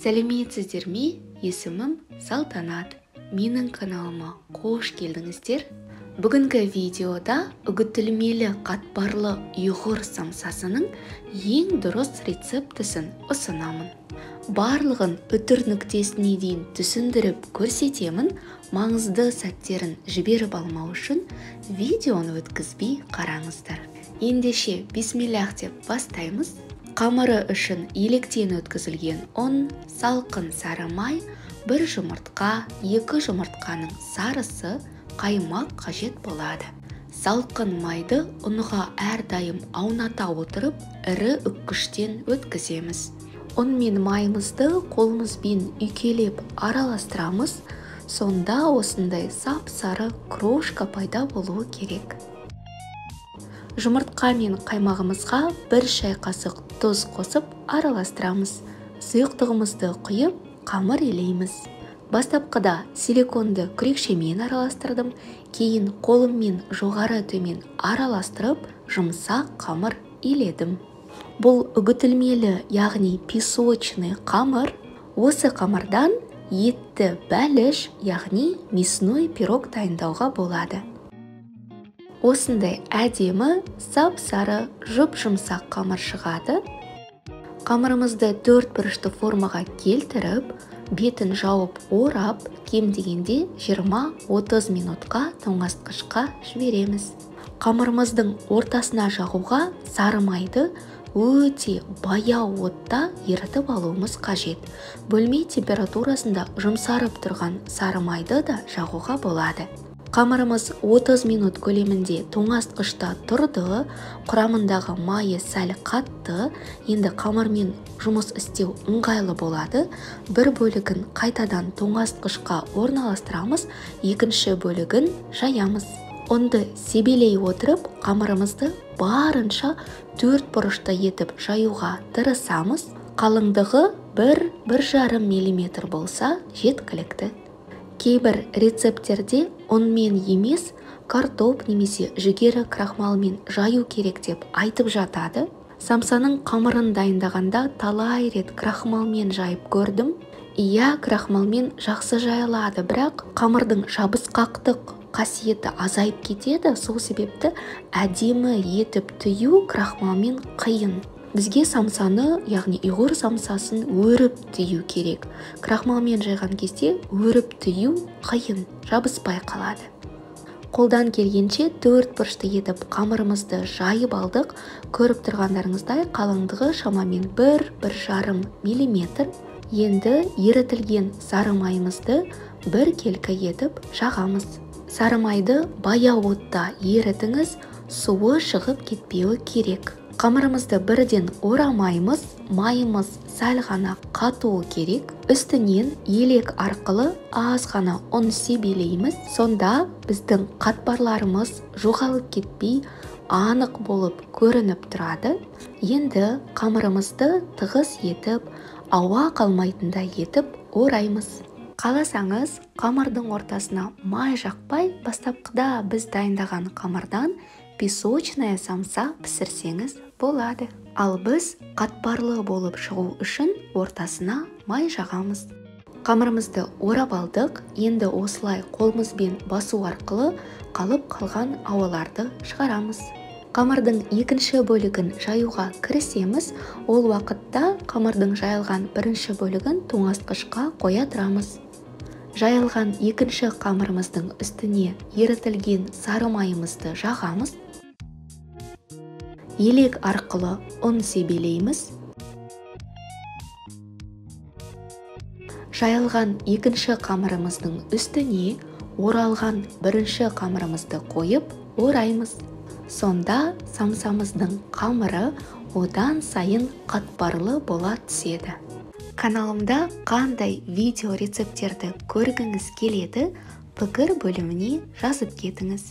Сәлеметсіздер ме? Есімім Салтанат. Менің каналыма қош келдіңіздер. Бүгінгі видеода үгітілмелі қатпарлы ұйғыр самсасының ең дұрыс рецептісін ұсынамын. Барлығын үтір нүктесіне дейін түсіндіріп көрсетемін. Маңызды сәттерін жіберіп алмау үшін видеоны өткізбей қараңыздар. Ендеше бисмиллах деп бастаймыз. Қамыры үшін електен өткізілген ұн, салқын сары май, бір жұмыртқа, 2 жұмыртқаның сарысы, қаймақ қажет болады. Салқын майды ұнға әрдайым ауната отырып, ірі үккіштен өткіземіз. Ұн мен майымызды қолымызбен үйкелеп араластырамыз, сонда осындай сап-сары крошка пайда болуы керек. Жұмыртқа мен қаймағымызға 1 шай қасық тұз қосып араластырамыз. Сұйықтығымызды құйып, қамыр илейміз. Бастапқыда силиконды күрекшемен араластырдым, кейін қолыммен жоғары төмен араластырып, жұмсақ қамыр иледім. Бұл үгітілмелі, яғни песочный қамыр. Осы қамырдан етті бәліш, яғни мясной пирог дайындауға болады. Осындай әдемі, сап-сары, жұп-жұмсақ қамыр шығады. Қамырымызды 4 бұрышты формаға келтіріп, бетін жауып орап, кем дегенде 20-30 минутқа тоңазытқышқа жібереміз. Қамырымыздың ортасына жағуға сары майды өте баяу отта ерітіп алуымыз қажет. Бөлме температурасында жұмсарып тұрған сары майды да жағуға болады. Қамырымыз 30 минут көлемінде тоңазытқышта тұрды, құрамындағы майы сәл қатты, енді қамырмен жұмыс істеу ыңғайлы болады. Бір бөлігін қайтадан тоңазытқышқа орналастырамыз, екінші бөлігін жаямыз. Ұнды себелей отырып, қамырымызды барынша 4 бұрышты етіп жаюға тырысамыз. Қалыңдығы 1-1,5 мм болса жеткілікті. Кейбір рецепттерде ұнмен емес, картоп немесе жүгері крахмалмен жаю керек деп айтып жатады. Самсаның қамырын дайындағанда талай рет крахмалмен жайып көрдім. Иә, крахмалмен жақсы жайылады, бірақ қамырдың жабысқақтық қасиеті азайып кетеді. Сол себепті әдемі етіп түю крахмалмен қиын. Бізге самсаны, яғни ұйғыр самсасын өріп түю керек. Крахмалмен жайған кезде өріп түю қиын, жабыспай қалады. Қолдан келгенше 4 бұрышты етіп қамырымызды жайып алдық. Көріп тұрғандарыңыздай қалыңдығы шамамен 1-1,5 мм. Енді ерітілген сары майымызды 1 келкі етіп жағамыз. Сары майды баяу отта ерітіңіз, суы шығып кетпеуі керек. Қамырымызды бірден орамаймыз, майымыз сәл ғана қатуы керек. Үстінен елек арқылы аз ғана ұн себелейміз. Сонда біздің қатпарларымыз жоғалып кетпей, анық болып көрініп тұрады. Енді қамырымызды тығыз етіп, ауа қалмайтындай етіп ораймыз. Қаласаңыз, қамырдың ортасына май жақпай, бастапқыда біз дайындаған қамырдан песочная самса пісірсеңіз болады. Ал біз қатпарлы болып шығу үшін ортасына май жағамыз. Қамырымызды орап алдық, енді осылай қолымызбен басу арқылы қалып қалған ауаларды шығарамыз. Қамырдың екінші бөлігін жаюға кірісеміз. Ол уақытта қамырдың жайылған бірінші бөлігін тоңазытқышқа қоя тұрамыз. Жайылған екінші қамырымыздың үстіне ерітілген сары майымызды жағамыз. Елек арқылы ұн себелейміз. Жайылған екінші қамырымыздың үстіне оралған бірінші қамырымызды қойып ораймыз. Сонда самсамыздың қамыры одан сайын қатпарлы бола түседі. Каналымда қандай видео рецепттерді көргіңіз келеді, пікір бөліміне жазып кетіңіз.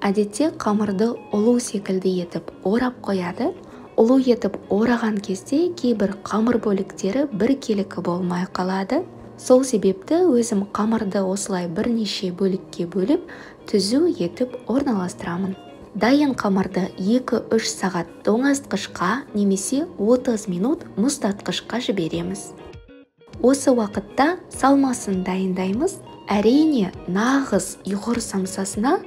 Әдетте қамырды ұлу секілді етіп орап қояды. Ұлу етіп ораған кезде кейбір қамыр бөліктері біркелкі болмай қалады. Сол себепті өзім қамырды осылай бірнеше бөлікке бөліп, түзу етіп орналастырамын. Дайын қамырды 2-3 сағат тоңазытқышқа немесе 30 минут мұздатқышқа жібереміз. Осы уақытта салмасын дайындаймыз. Әрине, нағыз ұйғыр самсасына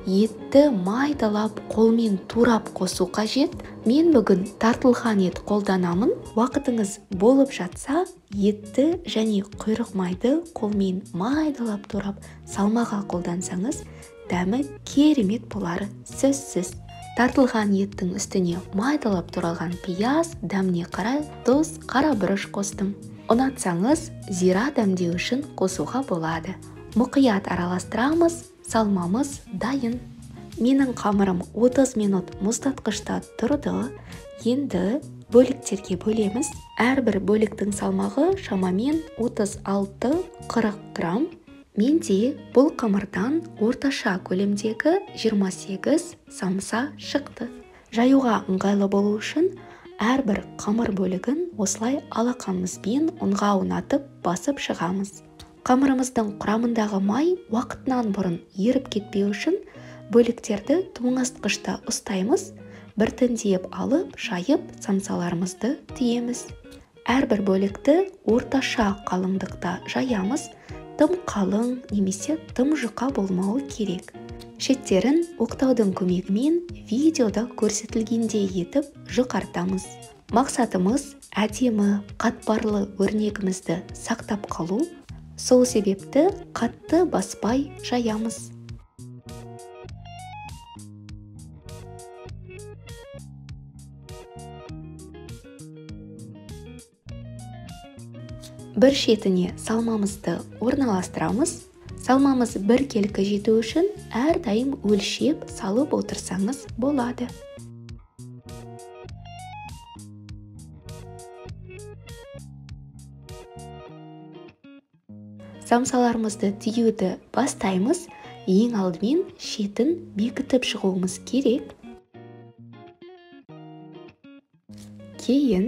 етті майдалап қолмен турап қосу қажет. Мен бүгін тартылған ет қолданамын. Уақытыңыз болып жатса, етті және құйрық майды қолмен майдалап турап салмаға қолдансаңыз, дәмі керемет болары сөзсіз. Тартылған еттің үстіне майдалап туралған пияз, дәміне қарай тұз, қара бұрыш қостым. Ұнатсаңыз, зира дәмдеу үшін қосуға болады. Мұқият араластырамыз, салмамыз дайын. Менің қамырым 30 минут мұздатқышта тұрды. Енді бөліктерге бөлеміз. Әрбір бөліктің салмағы шамамен 36-40 грамм. Менде бұл қамырдан орташа көлемдегі 28 самса шықты. Жаюға ыңғайлы болу үшін әрбір қамыр бөлігін осылай алақанымызбен ұнға ұнатып басып шығамыз. Қамырымыздың құрамындағы май уақытынан бұрын еріп кетпеу үшін бөліктерді тоңазытқышта ұстаймыз. Біртіндеп алып, жайып, самсаларымызды түйеміз. Әрбір бөлікті орташа қалыңдықта жаямыз. Тым қалың немесе тым жұқа болмауы керек. Шеттерін оқтаудың көмегімен видеода көрсетілгендей етіп жұқартамыз. Мақсатымыз әдемі, қатпарлы өрнегімізді сақтап қалу. Сол себепті қатты баспай жаямыз. Бір шетіне салмамызды орналастырамыз. Салмамыз бір келкі жету үшін әрдайым өлшеп салып отырсаңыз болады. Самсаларымызды түйуді бастаймыз. Ең алдымен шетін бекітіп шығуымыз керек. Кейін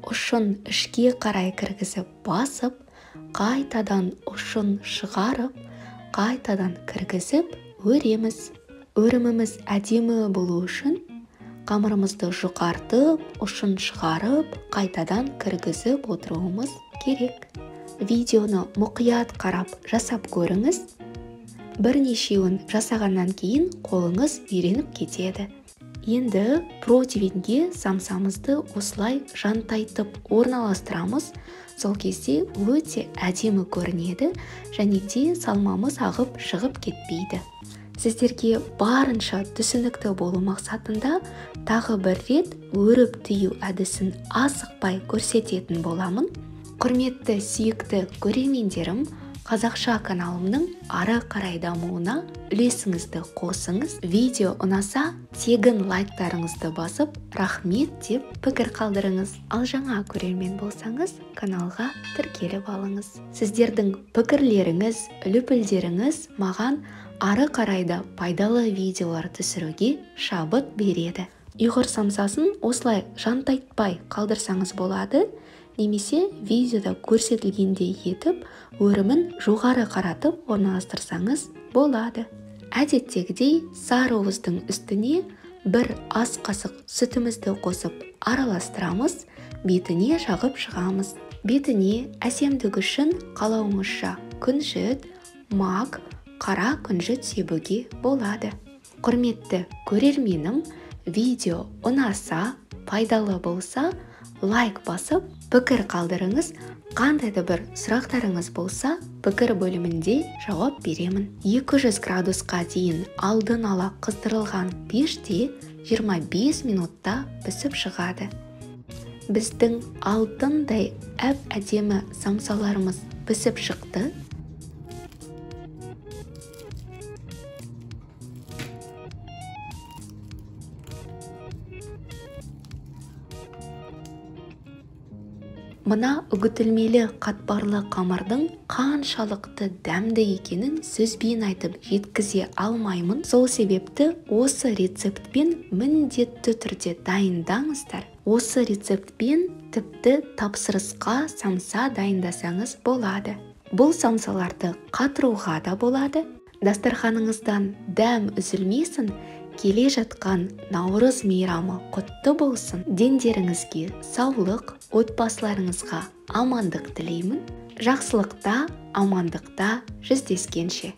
ұшын ішке қарай кіргізіп басып, қайтадан ұшын шығарып, қайтадан кіргізіп өреміз. Өріміміз әдемі болу үшін қамырымызды жұқартып, ұшын шығарып, қайтадан кіргізіп отыруымыз керек. Видеоны мұқият қарап жасап көріңіз. Бірнешеуін жасағаннан кейін қолыңыз үйреніп кетеді. Енді противенге самсамызды осылай жантайтып орналастырамыз. Сол кезде өте әдемі көрінеді және де салмамыз ағып шығып кетпейді. Сіздерге барынша түсінікті болу мақсатында тағы бір рет өріп түйу әдісін асықпай көрсететін боламын. Құрметті сүйікті көрермендерім, Қазақша каналымның ары қарай дамуына үлесіңізді қосыңыз. Видео ұнаса, тегін лайктарыңызды басып, рахмет деп пікір қалдырыңыз. Ал жаңа көрермен болсаңыз, каналға тіркеліп алыңыз. Сіздердің пікірлеріңіз, үліпілдеріңіз маған ары қарайда пайдалы видеолар түсіруге шабыт береді. Ұйғыр самсасын осылай жантайтпай қалдырсаңыз болады. Немесе видеода көрсетілгендей етіп, өрімін жоғары қаратып орналастырсаңыз болады. Әдеттегідей сарыуыздың үстіне бір ас қасық сүтімізді қосып араластырамыз, бетіне жағып шығамыз. Бетіне әсемдік үшін қалауыңызша күнжіт, мак, қара күнжіт себуге болады. Құрметті көрерменім, видео ұнаса, пайдалы болса, лайк басып, пікір қалдырыңыз. Қандай да бір сұрақтарыңыз болса, пікір бөлімінде жауап беремін. 200 градусқа дейін алдын ала қыздырылған пеште 25 минутта пісіп шығады. Біздің алтындай әп-әдемі самсаларымыз пісіп шықты. Мына үгітілмелі қатпарлы қамырдың қаншалықты дәмді екенін сөзбен айтып жеткізе алмаймын. Сол себепті осы рецептпен міндетті түрде дайындаңыздар. Осы рецептпен тіпті тапсырысқа самса дайындасаңыз болады. Бұл самсаларды қатыруға да болады. Дастарханыңыздан дәм үзілмесін, келе жатқан наурыз мейрамы құтты болсын. Дендеріңізге саулық, отбасыларыңызға амандық тілеймін. Жақсылықта, амандықта жүздескенше.